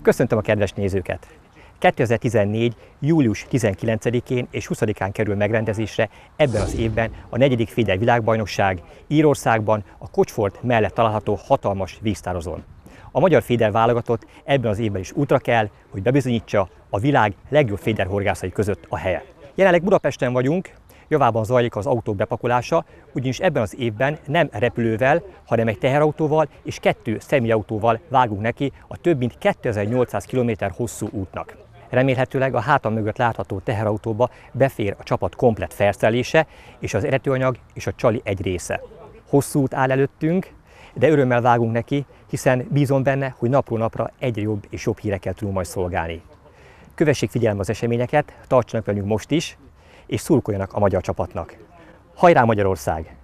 Köszöntöm a kedves nézőket! 2014. július 19-én és 20-án kerül megrendezésre ebben az évben a 4. Féder világbajnokság Írországban, a Kocsford mellett található hatalmas víztározón. A magyar féder válogatott ebben az évben is útra kell, hogy bebizonyítsa a világ legjobb féderhorgászai között a helye. Jelenleg Budapesten vagyunk, javában zajlik az autók bepakolása, ugyanis ebben az évben nem repülővel, hanem egy teherautóval és 2 személyautóval vágunk neki a több mint 2800 km hosszú útnak. Remélhetőleg a hátam mögött látható teherautóba befér a csapat komplett felszerelése és az eredetőanyag és a csali egy része. Hosszú út áll előttünk, de örömmel vágunk neki, hiszen bízom benne, hogy napról napra egyre jobb és jobb hírekkel tudunk majd szolgálni. Kövessék figyelme az eseményeket, tartsanak velünk most is, és szurkoljanak a magyar csapatnak. Hajrá Magyarország!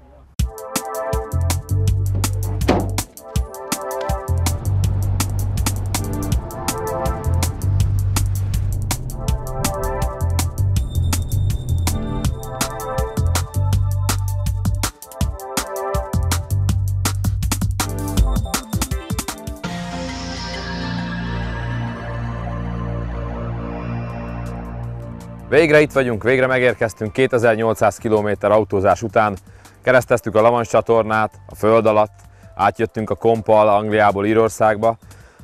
Végre itt vagyunk, végre megérkeztünk 2800 km autózás után. Kereszteztük a La Manche csatornát a föld alatt, átjöttünk a kompal Angliából Írországba.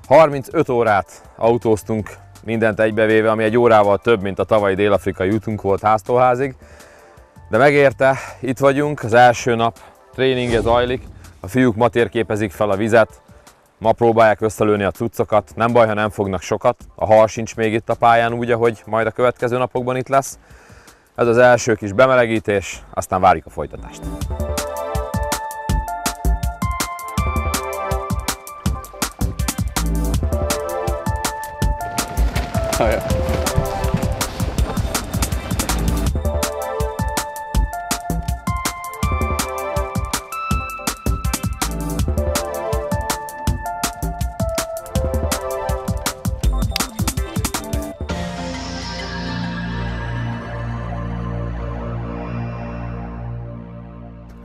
35 órát autóztunk mindent egybevéve, ami egy órával több, mint a tavalyi dél-afrikai útunk volt háztól házig. De megérte, itt vagyunk, az első nap tréninge zajlik, a fiúk ma térképezik fel a vizet, ma próbálják összelőni a cuccokat, nem baj, ha nem fognak sokat, a hal sincs még itt a pályán úgy, ahogy majd a következő napokban itt lesz. Ez az első kis bemelegítés, aztán várjuk a folytatást.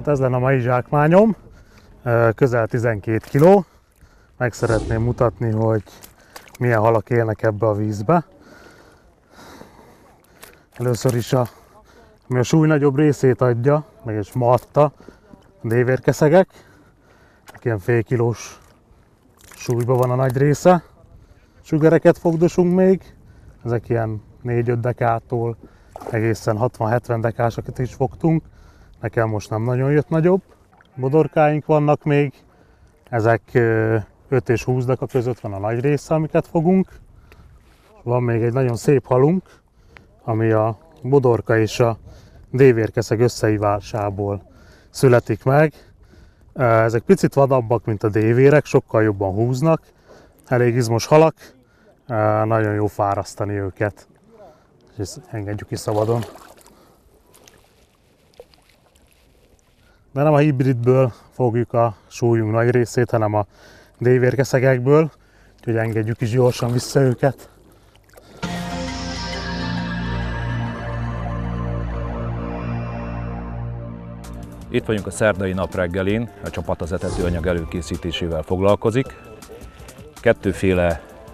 Ez lenne a mai zsákmányom, közel 12 kg. Meg szeretném mutatni, hogy milyen halak élnek ebbe a vízbe. Először is ami a súly nagyobb részét adja, meg is ma adta, a dévérkeszegek. Ilyen fél kilós súlyban van a nagy része. Sugareket fogdosunk még, ezek ilyen 4-5 dekától egészen 60-70 dekásokat is fogtunk. Nekem most nem nagyon jött nagyobb. Bodorkáink vannak még, ezek 5 és 20 deka között van a nagy része, amiket fogunk. Van még egy nagyon szép halunk, ami a bodorka és a dévérkeszeg összeívásából születik meg. Ezek picit vadabbak, mint a dévérek, sokkal jobban húznak. Elég izmos halak, nagyon jó fárasztani őket. És engedjük is szabadon. De nem a hibridből fogjuk a súlyunk nagy részét, hanem a dévérkeszegekből, úgyhogy engedjük is gyorsan vissza őket. Itt vagyunk a szerdai nap reggelén, a csapat az etetőanyag előkészítésével foglalkozik. 2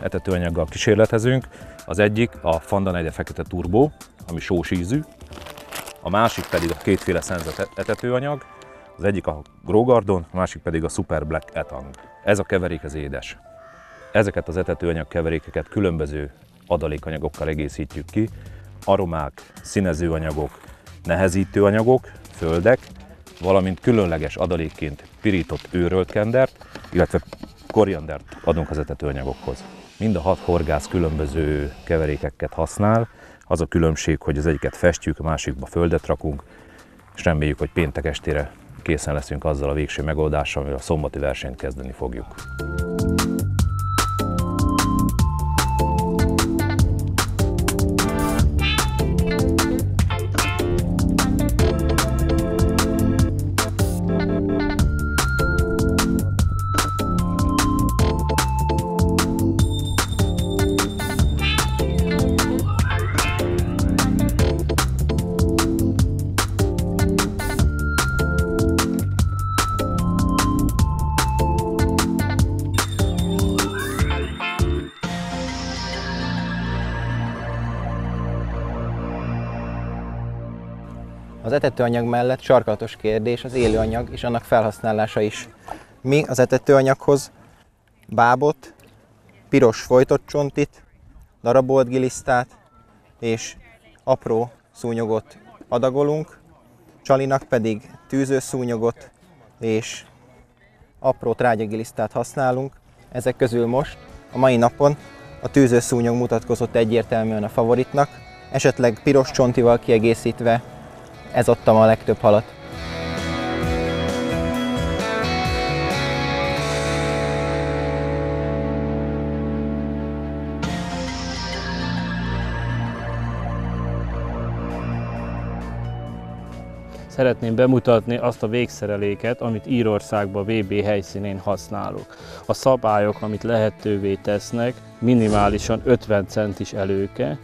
etetőanyaggal kísérletezünk, az egyik a Fanda 4 Fekete Turbo, ami sós ízű, a másik pedig a 2 szenzet etetőanyag, az egyik a Growgarden, a másik pedig a Super Black Etang. Ez a keverék az édes. Ezeket az etetőanyag keverékeket különböző adalékanyagokkal egészítjük ki, aromák, színezőanyagok, nehezítőanyagok, földek, valamint különleges adalékként pirított őrölt kendert, illetve koriandert adunk az etetőanyagokhoz. Mind a 6 horgász különböző keverékeket használ, az a különbség, hogy az egyiket festjük, a másikba földet rakunk, és reméljük, hogy péntek estére készen leszünk azzal a végső megoldással, amivel a szombati versenyt kezdeni fogjuk. Az etetőanyag mellett sarkalatos kérdés az élőanyag és annak felhasználása is. Mi az etetőanyaghoz bábot, piros folytott csontit, darabolt gilisztát és apró szúnyogot adagolunk, csalinak pedig tűzőszúnyogot és apró trágyagilisztát használunk. Ezek közül most, a mai napon a tűzőszúnyog mutatkozott egyértelműen a favoritnak, esetleg piros csontival kiegészítve ez adta a legtöbb halat. Szeretném bemutatni azt a végszereléket, amit Írországban VB helyszínén használok. A szabályok, amit lehetővé tesznek, minimálisan 50 centis előke,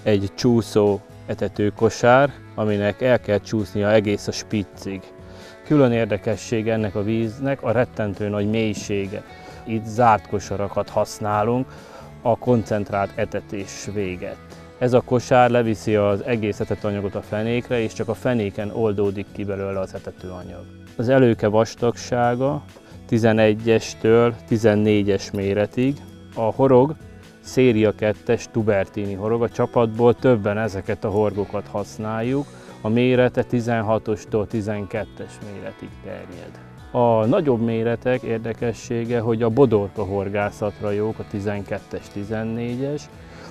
egy csúszó etetőkosár, aminek el kell csúsznia egész a spiccig. Külön érdekesség ennek a víznek a rettentő nagy mélysége. Itt zárt kosarakat használunk a koncentrált etetés véget. Ez a kosár leviszi az egész etetőanyagot a fenékre, és csak a fenéken oldódik ki belőle az etetőanyag. Az előke vastagsága 11-estől 14-es méretig. A horog Széria 2-es Tubertini horog, a csapatból többen ezeket a horgokat használjuk. A mérete 16-ostól 12-es méretig terjed. A nagyobb méretek érdekessége, hogy a bodorka horgászatra jók, a 12-es, 14-es,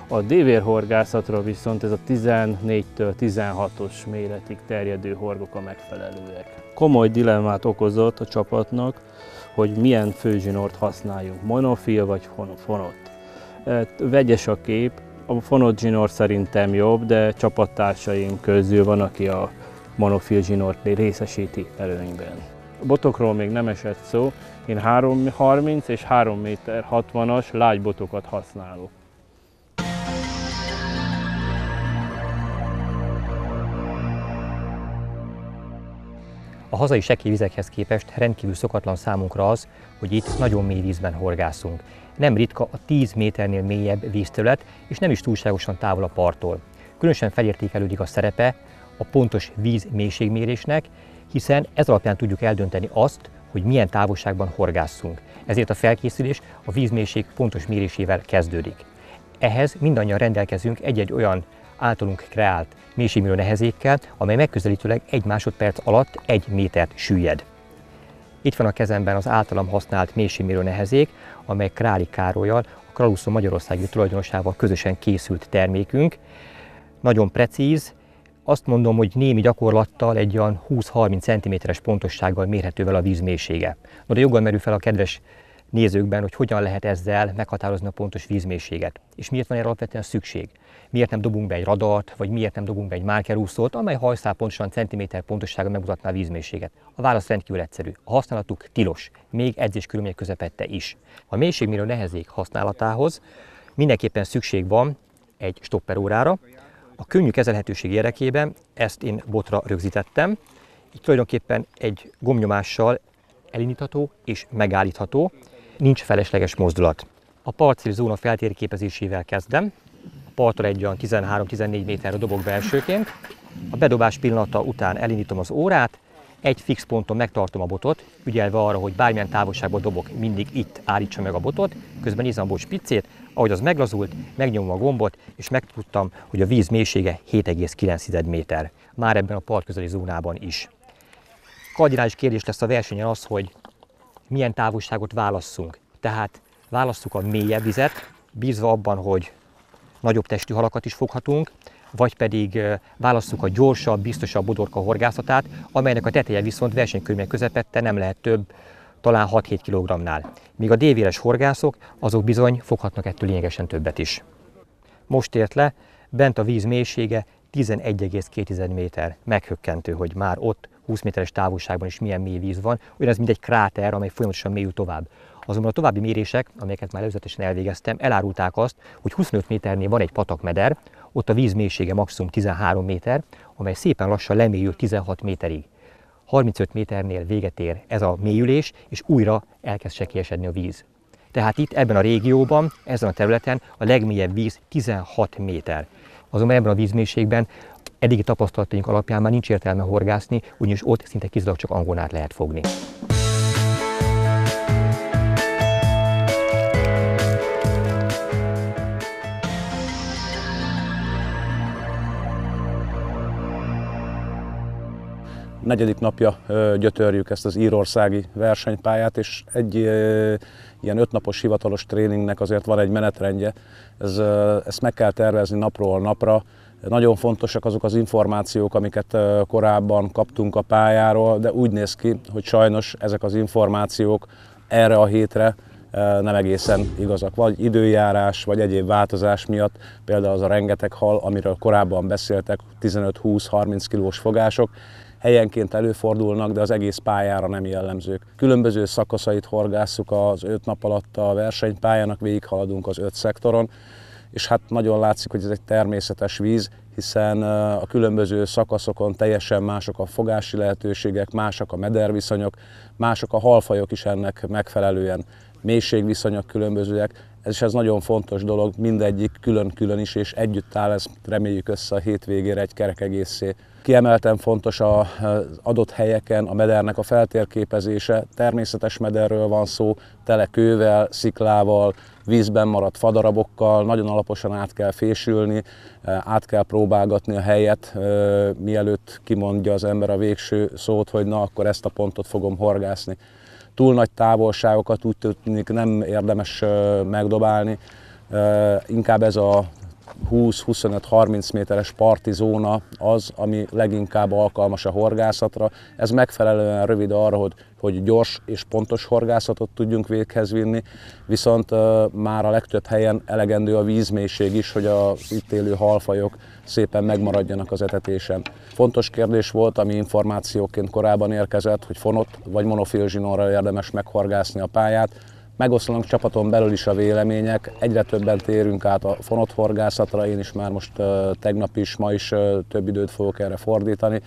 a dévérhorgászatra viszont ez a 14-től 16-os méretig terjedő horgok a megfelelőek. Komoly dilemmát okozott a csapatnak, hogy milyen főzsinort használjunk, monofil vagy fonott. Vegyes a kép, a fonott zsinór szerintem jobb, de csapattársaim közül van, aki a monofil zsinort részesíti előnyben. A botokról még nem esett szó, én 3,30 és 3,60 m lágy botokat használok. A hazai sekély vizekhez képest rendkívül szokatlan számunkra az, hogy itt nagyon mély vízben horgászunk. Nem ritka a 10 méternél mélyebb vízterület, és nem is túlságosan távol a parttól. Különösen felértékelődik a szerepe a pontos víz mélységmérésnek, hiszen ez alapján tudjuk eldönteni azt, hogy milyen távolságban horgásszunk. Ezért a felkészülés a vízmélység pontos mérésével kezdődik. Ehhez mindannyian rendelkezünk egy-egy olyan általunk kreált mélységmérő nehezékkel, amely megközelítőleg 1 másodperc alatt 1 métert süllyed. Itt van a kezemben az általam használt mélységmérő nehezék, amely Králi Károllyal, a Kraluszon magyarországi tulajdonosával közösen készült termékünk. Nagyon precíz, azt mondom, hogy némi gyakorlattal egy olyan 20-30 cm-es pontossággal mérhető vele a víz mélysége. No, de joggal merül fel a kedves nézőkben, hogy hogyan lehet ezzel meghatározni a pontos vízmélységet. És miért van erre alapvetően szükség? Miért nem dobunk be egy radart, vagy miért nem dobunk be egy márkerúszót, amely hajszál pontosan centiméter pontossággal megmutatná a vízmélységet? A válasz rendkívül egyszerű. A használatuk tilos, még edzés körülmények közepette is. A mélységmérő nehezék használatához mindenképpen szükség van egy stopperórára. A könnyű kezelhetőség érdekében ezt én botra rögzítettem. Így tulajdonképpen egy gombnyomással elindítható és megállítható, nincs felesleges mozdulat. A partcél zóna feltérképezésével kezdem. A parttól egy olyan 13-14 méterre dobok be elsőként. A bedobás pillanata után elindítom az órát, egy fix ponton megtartom a botot, ügyelve arra, hogy bármilyen távolságból dobok, mindig itt állítsa meg a botot, közben nézem a bot spiccét, ahogy az meglazult, megnyomom a gombot, és megtudtam, hogy a víz mélysége 7,9 méter. Már ebben a partközeli zónában is. Kardinális kérdés lesz a versenyen az, hogy milyen távolságot válasszunk. Tehát válasszuk a mélyebb vizet, bízva abban, hogy nagyobb testű halakat is foghatunk, vagy pedig válasszuk a gyorsabb, biztosabb bodorka horgászatát, amelynek a teteje viszont versenykörülmények közepette nem lehet több, talán 6-7 kg-nál. Míg a dévéres horgászok, azok bizony foghatnak ettől lényegesen többet is. Most ért le, bent a víz mélysége 11,2 méter. Meghökkentő, hogy már ott 20 méteres távolságban is milyen mély víz van, olyan ez mint egy kráter, amely folyamatosan mélyül tovább. Azonban a további mérések, amelyeket már előzetesen elvégeztem, elárulták azt, hogy 25 méternél van egy patakmeder, ott a víz mélysége maximum 13 méter, amely szépen lassan lemélyül 16 méterig. 35 méternél véget ér ez a mélyülés, és újra elkezd sekélyesedni a víz. Tehát itt ebben a régióban, ezen a területen a legmélyebb víz 16 méter. Azonban ebben a vízmélységben Eddigi tapasztalataink alapján már nincs értelme horgászni, ugyanis ott szinte kizárólag csak angonát lehet fogni. Negyedik napja gyötörjük ezt az írországi versenypályát, és egy ilyen 5 napos hivatalos tréningnek azért van egy menetrendje. Ezt meg kell tervezni napról napra. Nagyon fontosak azok az információk, amiket korábban kaptunk a pályáról, de úgy néz ki, hogy sajnos ezek az információk erre a hétre nem egészen igazak. Vagy időjárás, vagy egyéb változás miatt, például az a rengeteg hal, amiről korábban beszéltek, 15-20-30 kilós fogások, helyenként előfordulnak, de az egész pályára nem jellemzők. Különböző szakaszait horgásszuk az 5 nap alatt a versenypályának, végighaladunk az 5 szektoron, és hát nagyon látszik, hogy ez egy természetes víz, hiszen a különböző szakaszokon teljesen mások a fogási lehetőségek, mások a mederviszonyok, mások a halfajok is ennek megfelelően. Mélységviszonyok különbözőek, ez nagyon fontos dolog, mindegyik külön-külön is, és együtt áll, ez reméljük össze a hétvégére egy kerek egészé. Kiemelten fontos az adott helyeken a medernek a feltérképezése. Természetes mederről van szó, tele kővel, sziklával, vízben maradt fadarabokkal, nagyon alaposan át kell fésülni, át kell próbálgatni a helyet, mielőtt kimondja az ember a végső szót, hogy na, akkor ezt a pontot fogom horgászni. Túl nagy távolságokat úgy tűnik nem érdemes megdobálni, inkább ez a 20-25-30 méteres parti zóna az, ami leginkább alkalmas a horgászatra. Ez megfelelően rövid arra, hogy gyors és pontos horgászatot tudjunk véghez vinni, viszont már a legtöbb helyen elegendő a vízmélység is, hogy az itt élő halfajok szépen megmaradjanak az etetésen. Fontos kérdés volt, ami információként korábban érkezett, hogy fonott vagy monofil zsinórral érdemes meghorgászni a pályát. Megoszlanak csapaton belül is a vélemények, egyre többen térünk át a fonott horgászatra, én is már most tegnap is, ma is több időt fogok erre fordítani.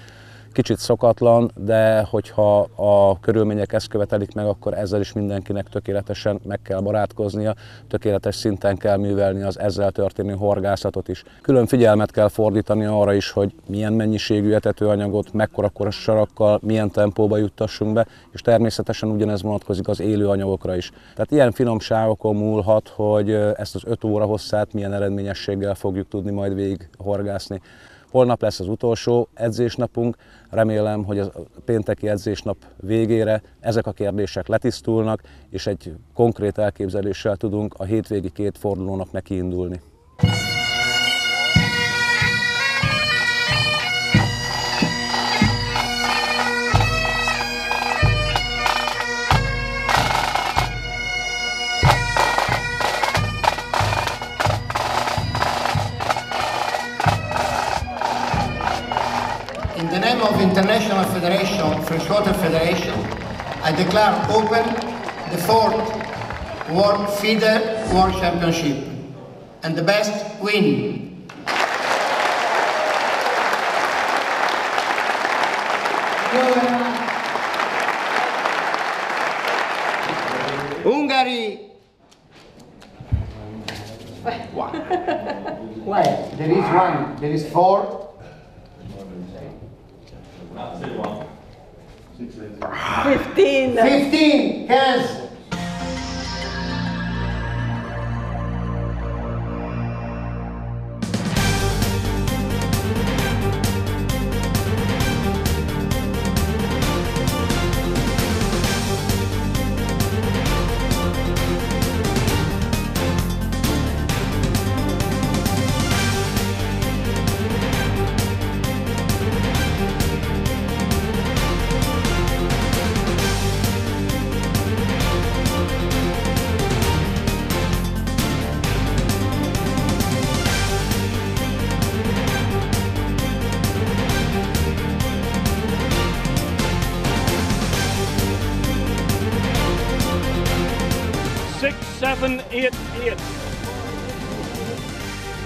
Kicsit szokatlan, de hogyha a körülmények ezt követelik meg, akkor ezzel is mindenkinek tökéletesen meg kell barátkoznia, tökéletes szinten kell művelni az ezzel történő horgászatot is. Külön figyelmet kell fordítani arra is, hogy milyen mennyiségű etetőanyagot, mekkora sarakkal, milyen tempóba juttassunk be, és természetesen ugyanez vonatkozik az élő anyagokra is. Tehát ilyen finomságokon múlhat, hogy ezt az 5 óra hosszát milyen eredményességgel fogjuk tudni majd végig horgászni. Holnap lesz az utolsó edzésnapunk, remélem, hogy a pénteki edzésnap végére ezek a kérdések letisztulnak, és egy konkrét elképzeléssel tudunk a hétvégi 2 fordulónak nekiindulni. In the name of International Federation, Freshwater Federation, I declare open the 4th World Feeder World Championship, and the best win. Hungary. Why? There is 1, there is 4. 15. 15, hands.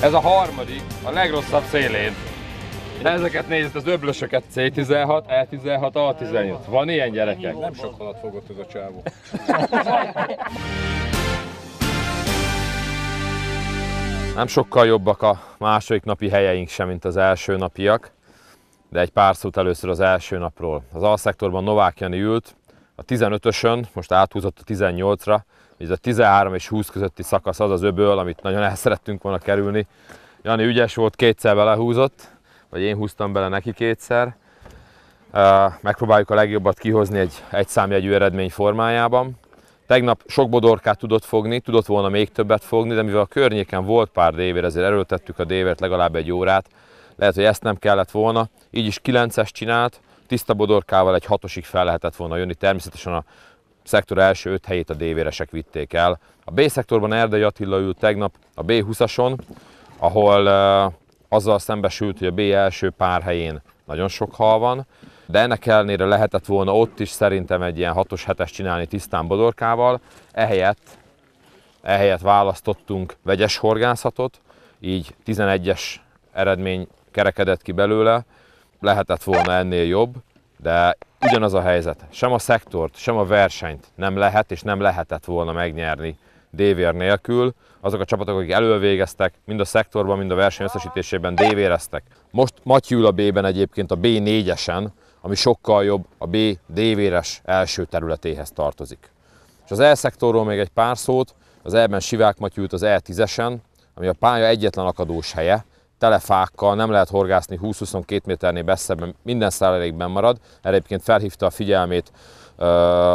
Ez a harmadik, a legrosszabb szélén. Ezeket nézd, az öblösöket C16, E16, A18. Van ilyen, gyerekek? Nem sok halat fogott ez a csávó. Nem sokkal jobbak a második napi helyeink sem, mint az első napiak. de egy pár szót először az első napról. Az A-szektorban Novák Jani ült, a 15-ösön, most áthúzott a 18-ra, ez a 13 és 20 közötti szakasz az az öböl, amit nagyon el szerettünk volna kerülni. Jani ügyes volt, kétszer belehúzott, vagy én húztam bele neki kétszer. Megpróbáljuk a legjobbat kihozni egy számjegyű eredmény formájában. Tegnap sok bodorkát tudott fogni, tudott volna még többet fogni, de mivel a környéken volt pár dévér, ezért erőltettük a dévért legalább egy órát. Lehet, hogy ezt nem kellett volna, így is 9-es csinált, tiszta bodorkával egy 6-osig fel lehetett volna jönni, természetesen a szektor első 5 helyét a dévéresek vitték el. A B-szektorban Erdei Attila ült tegnap a B20-ason, ahol azzal szembesült, hogy a B első pár helyén nagyon sok hal van, de ennek ellenére lehetett volna ott is szerintem egy ilyen 6-os, 7-es csinálni tisztán bodorkával. Ehelyett választottunk vegyes horgászatot, így 11-es eredmény kerekedett ki belőle. Lehetett volna ennél jobb, de ugyanaz a helyzet. Sem a szektort, sem a versenyt nem lehet és nem lehetett volna megnyerni dévér nélkül. Azok a csapatok, akik elővégeztek, mind a szektorban, mind a verseny összesítésében dévéreztek. Most Matyi ül a B-ben egyébként a B4-esen, ami sokkal jobb, a B dévéres első területéhez tartozik. És az E-szektorról még egy pár szót, az E-ben Sivák Matyi ült az E10-esen, ami a pálya egyetlen akadós helye, tele fákkal, nem lehet horgászni 20-22 méternél messzebben, minden szállalékben marad. Erre egyébként felhívta a figyelmét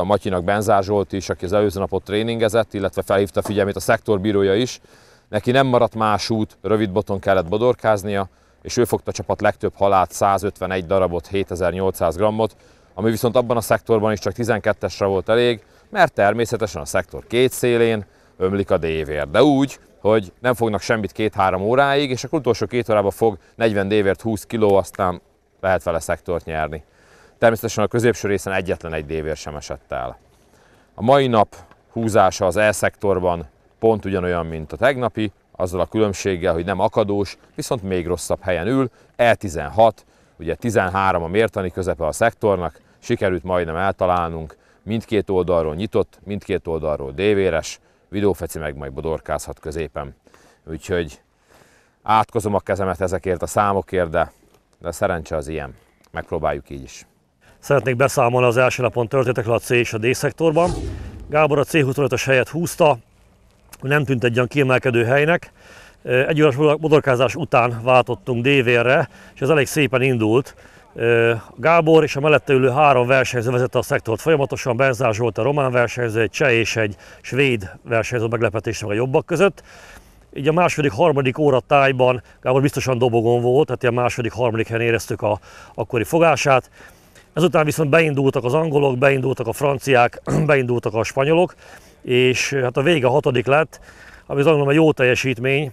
Matyinak Benzár Zsolt is, aki az előző napot tréningezett, illetve felhívta a figyelmét a szektorbírója is. Neki nem maradt más út, rövid boton kellett bodorkáznia, és ő fogta a csapat legtöbb halát, 151 darabot, 7800 grammot, ami viszont abban a szektorban is csak 12-esre volt elég, mert természetesen a szektor két szélén ömlik a dévér, de úgy, hogy nem fognak semmit 2-3 óráig, és akkor utolsó 2 órában fog 40 dévért 20 kg, aztán lehet vele szektort nyerni. Természetesen a középső részen egyetlen egy dévér sem esett el. A mai nap húzása az E-szektorban pont ugyanolyan, mint a tegnapi, azzal a különbséggel, hogy nem akadós, viszont még rosszabb helyen ül, E16, ugye 13 a mértani közepe a szektornak, sikerült majdnem eltalálnunk, mindkét oldalról nyitott, mindkét oldalról dévéres, Videófeci meg majd bodorkázhat középen. Úgyhogy átkozom a kezemet ezekért a számokért, de szerencse az ilyen. Megpróbáljuk így is. Szeretnék beszámolni az első napon történtekről a C és a D szektorban. Gábor a C25-ös helyet húzta, nem tűnt egy olyan kiemelkedő helynek. Egy órás bodorkázás után váltottunk dévérre, és ez elég szépen indult. Gábor és a mellette ülő 3 versenyző vezette a szektort folyamatosan, Benzár Zsolt a román versenyző, egy cseh és egy svéd versenyző meglepetésre a jobbak között. Így a második-harmadik óra tájban Gábor biztosan dobogon volt, tehát a második-harmadik helyen éreztük a akkori fogását. Ezután viszont beindultak az angolok, beindultak a franciák, beindultak a spanyolok, és hát a vége 6. lett, ami azt gondolom egy jó teljesítmény,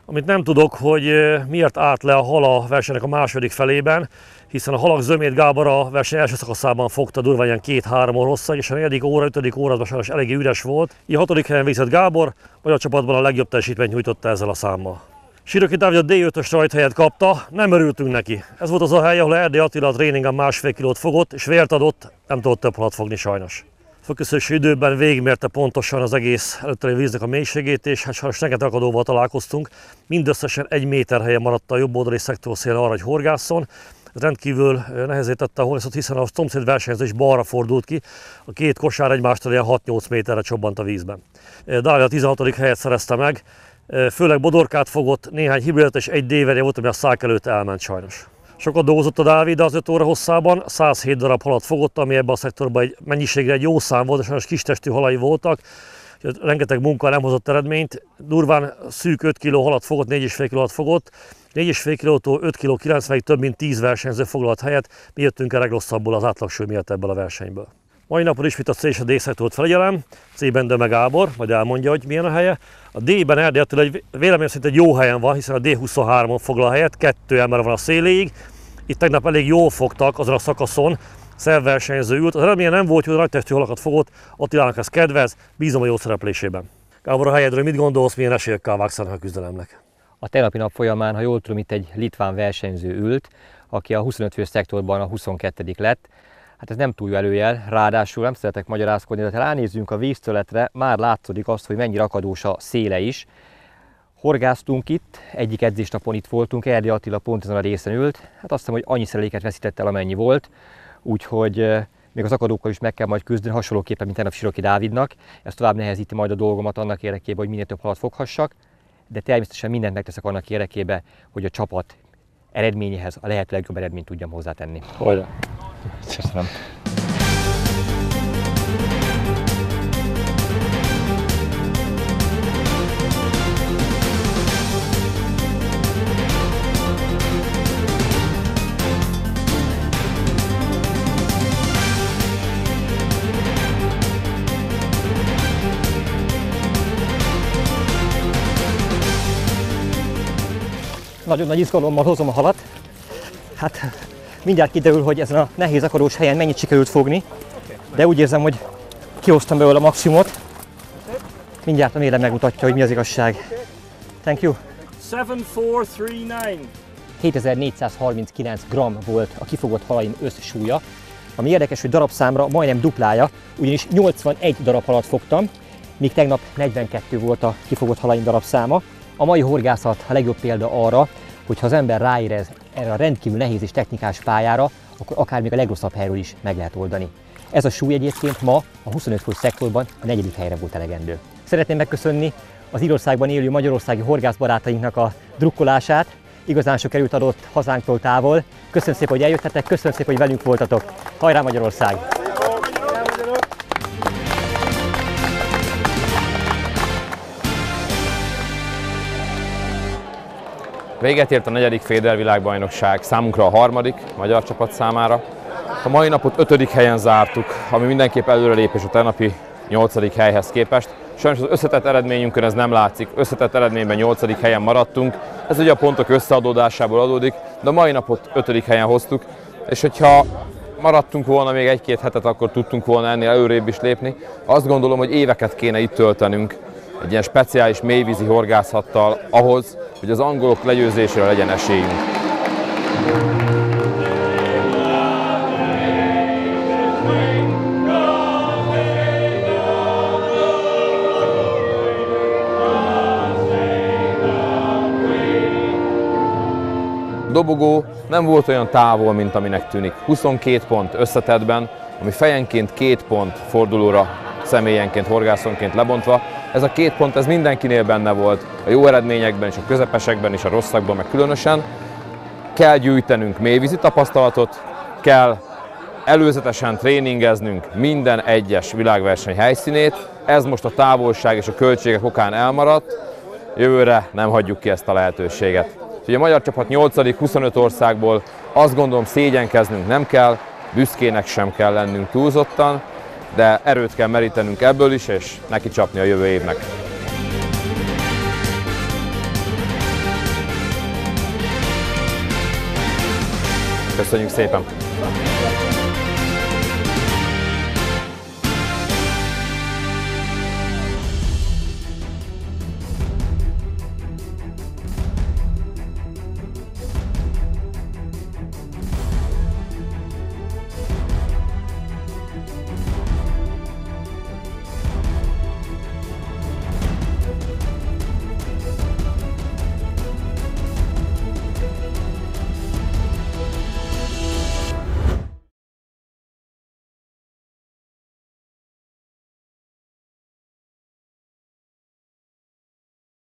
amit nem tudok, hogy miért állt le a hal a versenynek a második felében, hiszen a halak zömét Gábor a verseny első szakaszában fogta durván ilyen 2-3 hosszag, és a 4. óra, 5. óra sajnos eléggé üres volt. Így a 6. helyen végzett Gábor, magyar csapatban a legjobb teljesítményt nyújtotta ezzel a számmal. Siroki Dávid a D5-ös rajthelyet kapta, nem örültünk neki. Ez volt az a hely, ahol Erdei Attila a tréningen 1,5 kilót fogott, és vért adott, nem tudott több halat fogni sajnos. Fölkészülési időben végigmérte pontosan az egész előtte víznek a mélységét, és hát sajnos rengeteg akadóval találkoztunk. Mindösszesen 1 méter helyen maradt a jobb oldali szektorszél arra, hogy horgásszon. Ez rendkívül nehezé tette a horgászat, hiszen a szomszéd versenyző is balra fordult ki. A két kosár egymástól ilyen 6-8 méterre csobbant a vízben. Dávid a 16. helyet szerezte meg, főleg bodorkát fogott, néhány hibridet és egy déverje volt, ami a szák előtt elment sajnos. Sokat dolgozott a Dávid az 5 óra hosszában, 107 darab halat fogott, ami ebben a szektorban egy mennyiségre egy jó szám volt, de sajnos kistestű halai voltak. Rengeteg munka nem hozott eredményt, durván szűk 5 kg halat fogott, 4,5 kg halat fogott. 4,5 kg-tól 5 kg 90-ig több mint 10 versenyző foglalt helyet, mi jöttünk a legrosszabbul az átlagsúly miatt ebből a versenyből. Mai napon ismét a C és a D szektort felügyelem, C-ben Döme Gábor, majd elmondja, hogy milyen a helye. A D-ben Erdei Attila egy véleményem szerint egy jó helyen van, hiszen a D23-on foglal helyet, 2 ember van a széléig. Itt tegnap elég jól fogtak azon a szakaszon, szervversenyző ült. Az eredménye nem volt, hogy a nagytestű halakat fogott, Attilának ez kedvez, bízom a jó szereplésében. Gábor, a helyedről mit gondolsz, milyen esélyekkel vágsz a küzdelemnek? A tegnapi nap folyamán, ha jól tudom, itt egy litván versenyző ült, aki a 25 fős szektorban a 22. lett. Hát ez nem túl jó előjel, ráadásul nem szeretek magyarázkodni, de ha ránézzünk a víztöletre, már látszódik azt, hogy mennyire akadós a széle is. Horgáztunk itt, egyik edzésnapon itt voltunk, Erdély Attila pont ezen a részen ült. Hát azt hiszem, hogy annyi szereléket veszített el, amennyi volt, úgyhogy még az akadókkal is meg kell majd küzdeni, hasonlóképpen, mint tegnap Siroki Dávidnak. Ez tovább nehezíti majd a dolgomat annak érdekében, hogy minél több halat foghassak, de természetesen mindent megteszek annak érdekében, hogy a csapat eredményéhez a lehető legjobb eredményt tudjam hozzátenni. Hajrá! Köszönöm. Nagyon nagy izgalommal hozom a halat. Hát mindjárt kiderül, hogy ezen a nehéz akadós helyen mennyit sikerült fogni, de úgy érzem, hogy kihoztam belőle a maximumot. Mindjárt a mérem megmutatja, hogy mi az igazság. Thank you. 7439. 7439 g volt a kifogott halaim összsúlya. Ami érdekes, hogy darabszámra majdnem duplája, ugyanis 81 darab halat fogtam, míg tegnap 42 volt a kifogott halaim darabszáma. A mai horgászat a legjobb példa arra, hogy ha az ember ráérez erre a rendkívül nehéz és technikás pályára, akkor akár még a legrosszabb helyről is meg lehet oldani. Ez a súly egyébként ma a 25 fős szektorban a 4. helyre volt elegendő. Szeretném megköszönni az Írországban élő magyarországi horgászbarátainknak a drukkolását. Igazán sok erőt adott hazánktól távol. Köszönöm szépen, hogy eljöttetek, köszönöm szépen, hogy velünk voltatok. Hajrá Magyarország! Véget ért a 4. Féder világbajnokság, számunkra a 3. magyar csapat számára. A mai napot 5. helyen zártuk, ami mindenképp előrelépés a tegnapi 8. helyhez képest. Sajnos az összetett eredményünkön ez nem látszik, összetett eredményben 8. helyen maradtunk. Ez ugye a pontok összeadódásából adódik, de a mai napot 5. helyen hoztuk, és hogyha maradtunk volna még 1-2 hetet, akkor tudtunk volna ennél előrébb is lépni. Azt gondolom, hogy éveket kéne itt töltenünk egy ilyen speciális mélyvízi horgászattal ahhoz, hogy az angolok legyőzésére legyen esélyünk. Dobogó nem volt olyan távol, mint aminek tűnik. 22 pont összetettben, ami fejenként 2 pont fordulóra, személyenként, horgászonként lebontva. Ez a 2 pont, ez mindenkinél benne volt, a jó eredményekben és a közepesekben és a rosszakban meg különösen. Kell gyűjtenünk mélyvízi tapasztalatot, kell előzetesen tréningeznünk minden egyes világverseny helyszínét. Ez most a távolság és a költségek okán elmaradt, jövőre nem hagyjuk ki ezt a lehetőséget. Úgyhogy a magyar csapat 8. 25 országból azt gondolom szégyenkeznünk nem kell, büszkének sem kell lennünk túlzottan, de erőt kell merítenünk ebből is, és neki csapni a jövő évnek. Köszönjük szépen!